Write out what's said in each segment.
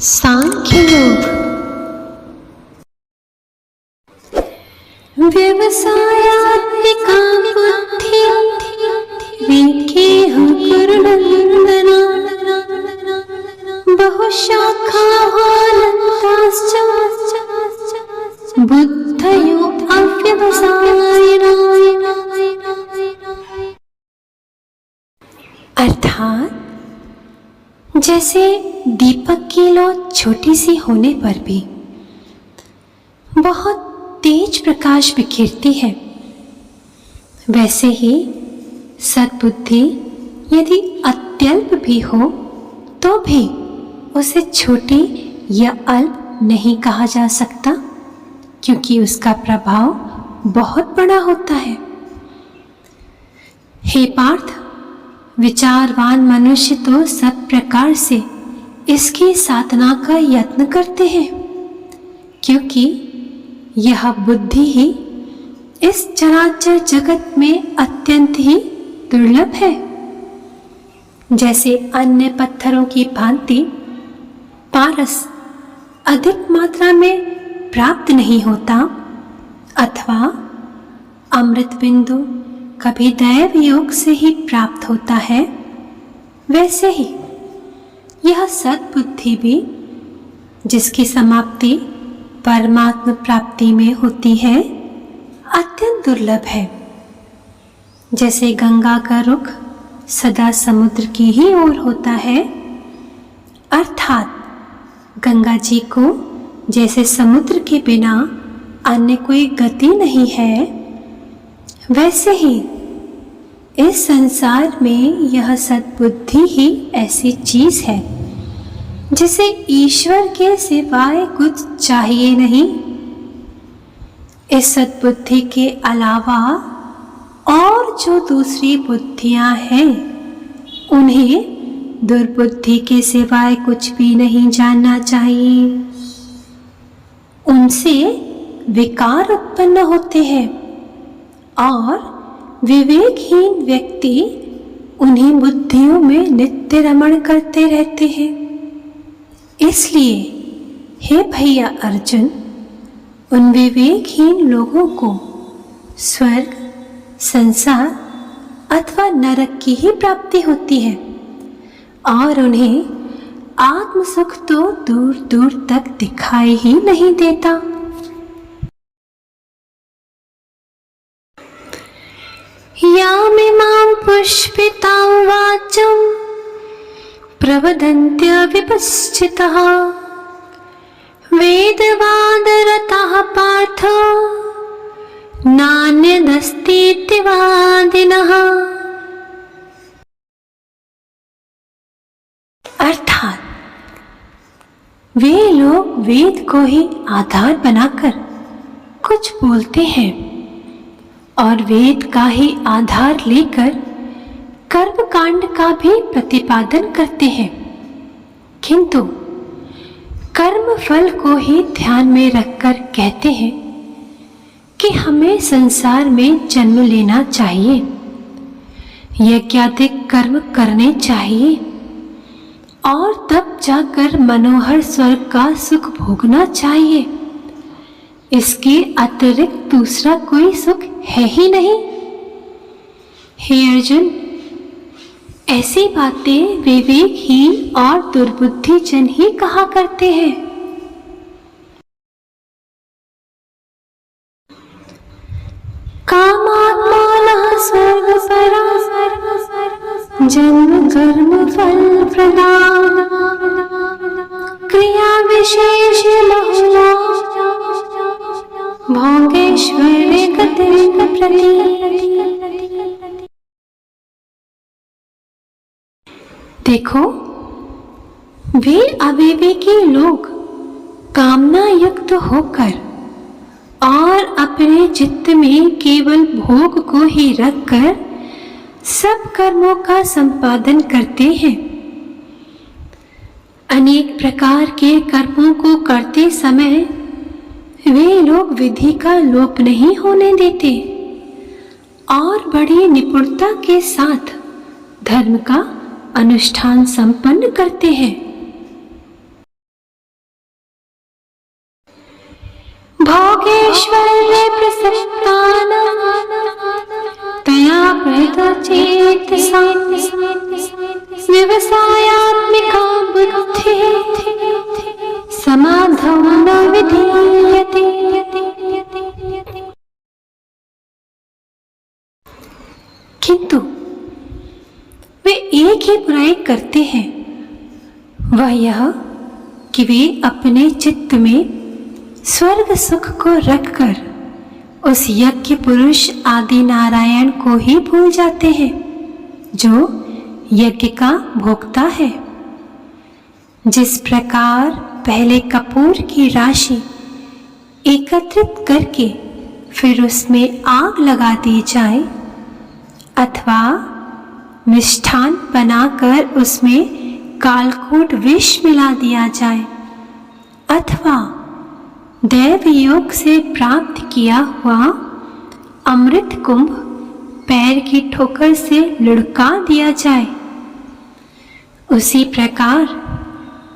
सांख्य योग। व्यवसायात्मिका बुद्धि विज्ञेह गुरुनन्दना बहुशाखावानन्ताश्च बुद्धयो अव्यवसायिनः। अर्थात जैसे दीपक की लौ छोटी सी होने पर भी बहुत तेज प्रकाश बिखेरती है, वैसे ही सद्बुद्धि यदि अत्यल्प भी हो तो भी उसे छोटी या अल्प नहीं कहा जा सकता, क्योंकि उसका प्रभाव बहुत बड़ा होता है। हे पार्थ, विचारवान मनुष्य तो सब प्रकार से इसकी साधना का यत्न करते हैं, क्योंकि यह बुद्धि ही इस चराचर जगत में अत्यंत ही दुर्लभ है। जैसे अन्य पत्थरों की भांति पारस अधिक मात्रा में प्राप्त नहीं होता, अथवा अमृत बिंदु कभी दैव योग से ही प्राप्त होता है, वैसे ही यह सद्बुद्धि भी, जिसकी समाप्ति परमात्म प्राप्ति में होती है, अत्यंत दुर्लभ है। जैसे गंगा का रुख सदा समुद्र की ही ओर होता है, अर्थात गंगा जी को जैसे समुद्र के बिना अन्य कोई गति नहीं है, वैसे ही इस संसार में यह सद्बुद्धि ही ऐसी चीज है जिसे ईश्वर के सिवाय कुछ चाहिए नहीं। इस सद्बुद्धि के अलावा और जो दूसरी बुद्धियां हैं, उन्हें दुर्बुद्धि के सिवाय कुछ भी नहीं जानना चाहिए। उनसे विकार उत्पन्न होते हैं और विवेकहीन व्यक्ति उन्हीं बुद्धियों में नित्य रमण करते रहते हैं। इसलिए हे भैया अर्जुन, उन विवेकहीन लोगों को स्वर्ग, संसार अथवा नरक की ही प्राप्ति होती है और उन्हें आत्म सुख तो दूर दूर तक दिखाई ही नहीं देता। यामिमां पुष्पितां वाचं प्रवदन्त्य विपश्चितः वेदवादरतः पार्थ नान्यदस्तीति वादिनः। अर्थात वे लोग वेद को ही आधार बनाकर कुछ बोलते हैं और वेद का ही आधार लेकर कर्मकांड का भी प्रतिपादन करते हैं, किंतु कर्म फल को ही ध्यान में रखकर कहते हैं कि हमें संसार में जन्म लेना चाहिए, यज्ञाधिक कर्म करने चाहिए और तब जाकर मनोहर स्वर्ग का सुख भोगना चाहिए। इसके अतिरिक्त दूसरा कोई सुख है ही नहीं। हे अर्जुन, ऐसी बातें विवेकहीन और दुर्बुद्धि जन ही कहा करते हैं। कामात्मानः स्वर्गपरा जन्म कर्म फल प्रदान क्रिया विशेष बहुला भोगेश्वरे गतिर्न प्रति। देखो, वे अविवेकी लोग कामना युक्त होकर और अपने चित्त में केवल भोग को ही रखकर सब कर्मों का संपादन करते हैं। अनेक प्रकार के कर्मों को करते समय वे लोग विधि का लोप नहीं होने देते और बड़ी निपुणता के साथ धर्म का अनुष्ठान संपन्न करते हैं। किंतु वे एक ही बुराई करते हैं, वह यह कि वे अपने चित्त में स्वर्ग सुख को रखकर उस यज्ञ पुरुष आदि नारायण को ही भूल जाते हैं जो यज्ञ का भोक्ता है। जिस प्रकार पहले कपूर की राशि एकत्रित करके फिर उसमें आग लगा दी जाए, अथवा मिष्ठान बनाकर उसमें कालकूट विष मिला दिया जाए, अथवा दैव योग से प्राप्त किया हुआ अमृत कुंभ पैर की ठोकर से लुढ़का दिया जाए, उसी प्रकार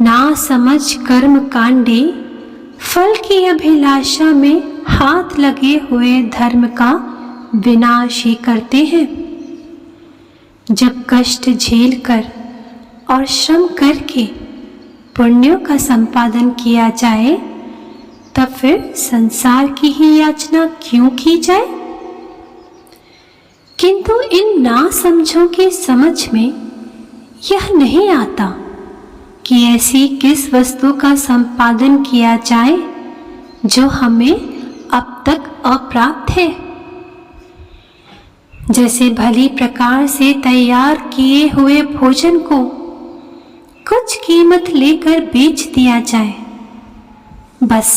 ना समझ कर्म कांडी फल की अभिलाषा में हाथ लगे हुए धर्म का विनाश ही करते हैं। जब कष्ट झेल कर और श्रम करके पुण्यों का संपादन किया जाए, तब फिर संसार की ही याचना क्यों की जाए? किंतु इन नासमझों की समझ में यह नहीं आता कि ऐसी किस वस्तु का संपादन किया जाए जो हमें अब तक अप्राप्त है। जैसे भली प्रकार से तैयार किए हुए भोजन को कुछ कीमत लेकर बेच दिया जाए, बस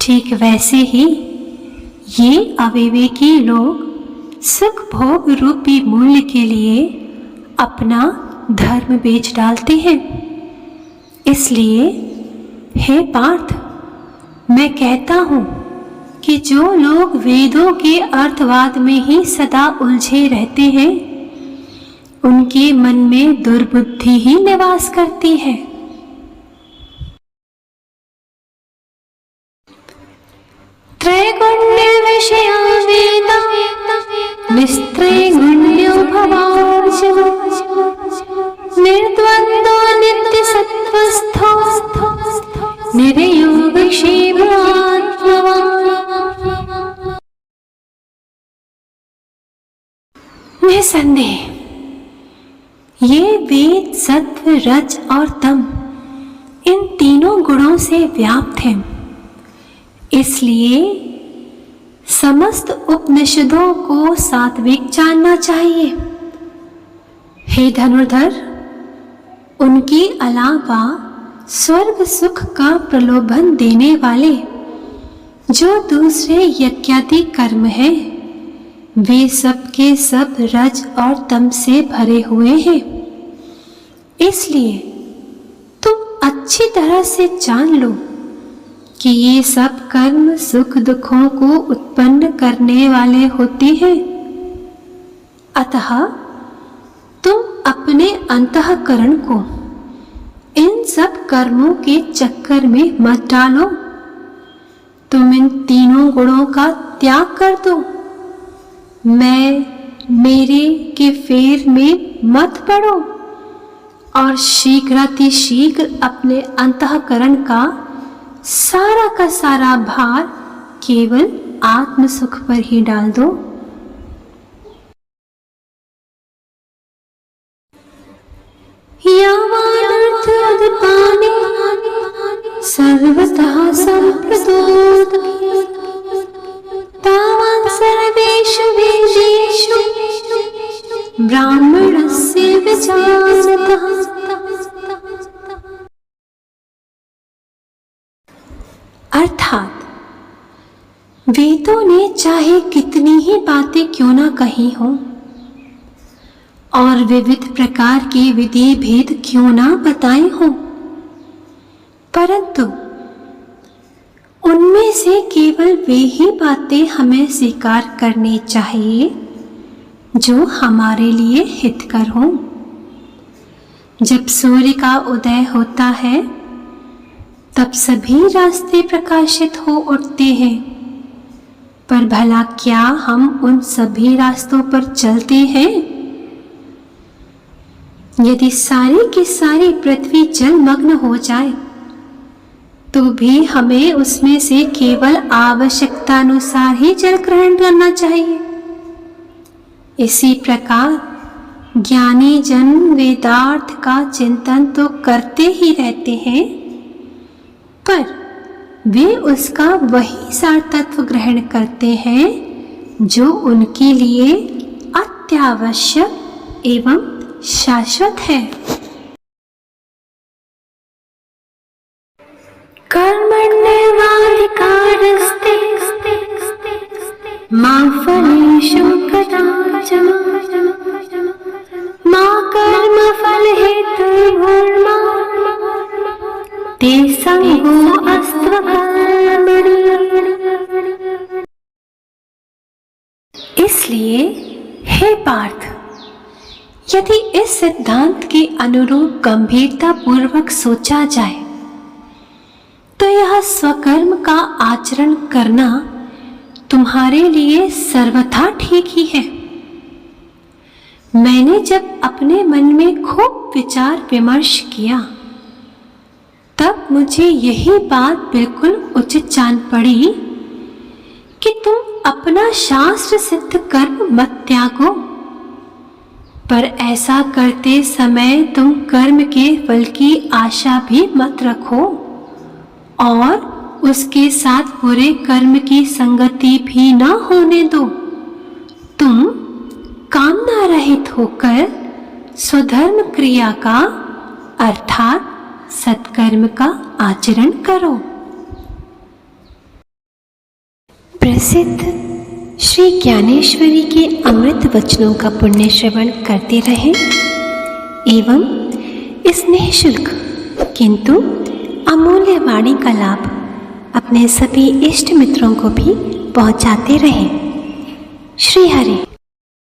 ठीक वैसे ही ये अविवेकी लोग सुख भोग रूपी मूल्य के लिए अपना धर्म बेच डालते हैं। इसलिए हे पार्थ, मैं कहता हूँ कि जो लोग वेदों के अर्थवाद में ही सदा उलझे रहते हैं, उनके मन में दुर्बुद्धि ही निवास करती है। त्रैगुण्य विषया वेदा निस्त्रैगुण्यो भवार्जुन निर्द्वन्द्वो नित्य सत्वस्थो निर्योगक्षेम आत्मवान्। निसंदेह ये वेद सत्व रज और तम इन तीनों गुणों से व्याप्त हैं। इसलिए समस्त उपनिषदों को सात्विक जानना चाहिए। हे धनुर्धर, उनके अलावा स्वर्ग सुख का प्रलोभन देने वाले जो दूसरे यज्ञादि कर्म हैं, वे सब के सब रज और तम से भरे हुए हैं। इसलिए तुम अच्छी तरह से जान लो कि ये सब कर्म सुख दुखों को उत्पन्न करने वाले होते हैं। अतः तुम अपने अंतःकरण को इन सब कर्मों के चक्कर में मत डालो। तुम इन तीनों गुणों का त्याग कर दो। मैं मेरे के फेर में मत पड़ो और शीघ्रातिशीघ्र अपने अंतःकरण का सारा भार केवल आत्म सुख पर ही डाल दो। यावानर्थोदपाने सर्वतः सम्प्रतोदके तावान् सर्वेषु वेदेषु ब्राह्मणस्य विजानतः। अर्थात वेदों ने चाहे कितनी ही बातें क्यों ना कही हो और विविध प्रकार के विधि भेद क्यों ना बताए हो, परंतु उनमें से केवल वे ही बातें हमें स्वीकार करनी चाहिए जो हमारे लिए हितकर हों। जब सूर्य का उदय होता है तब सभी रास्ते प्रकाशित हो उठते हैं, पर भला क्या हम उन सभी रास्तों पर चलते हैं? यदि सारी की सारी पृथ्वी जलमग्न हो जाए तो भी हमें उसमें से केवल आवश्यकता अनुसार ही जल ग्रहण करना चाहिए। इसी प्रकार ज्ञानी जन वेदार्थ का चिंतन तो करते ही रहते हैं, पर वे उसका वही सार तत्व ग्रहण करते हैं जो उनके लिए अत्यावश्यक एवं शाश्वत है। कर्मण्येवाधिकारस्ते मा फलेषु कदाचन मा कर्मफलहेतुर्भुर्मा ते संगोऽस्त्व कर्मणि। इसलिए हे पार्थ, यदि इस सिद्धांत के अनुरूप गंभीरता पूर्वक सोचा जाए तो यह स्वकर्म का आचरण करना तुम्हारे लिए सर्वथा ठीक ही है। मैंने जब अपने मन में खूब विचार विमर्श किया तब मुझे यही बात बिल्कुल उचित जान पड़ी कि तुम अपना शास्त्र सिद्ध कर्म मत त्यागो, पर ऐसा करते समय तुम कर्म के फल की आशा भी मत रखो और उसके साथ बुरे कर्म की संगति भी न होने दो। तुम कामना रहित होकर स्वधर्म क्रिया का अर्थात सत्कर्म का आचरण करो। प्रसिद्ध श्री ज्ञानेश्वरी के अमृत वचनों का पुण्य श्रवण करते रहें एवं इस निःशुल्क किंतु अमूल्य वाणी का लाभ अपने सभी इष्ट मित्रों को भी पहुंचाते रहें। श्री हरि।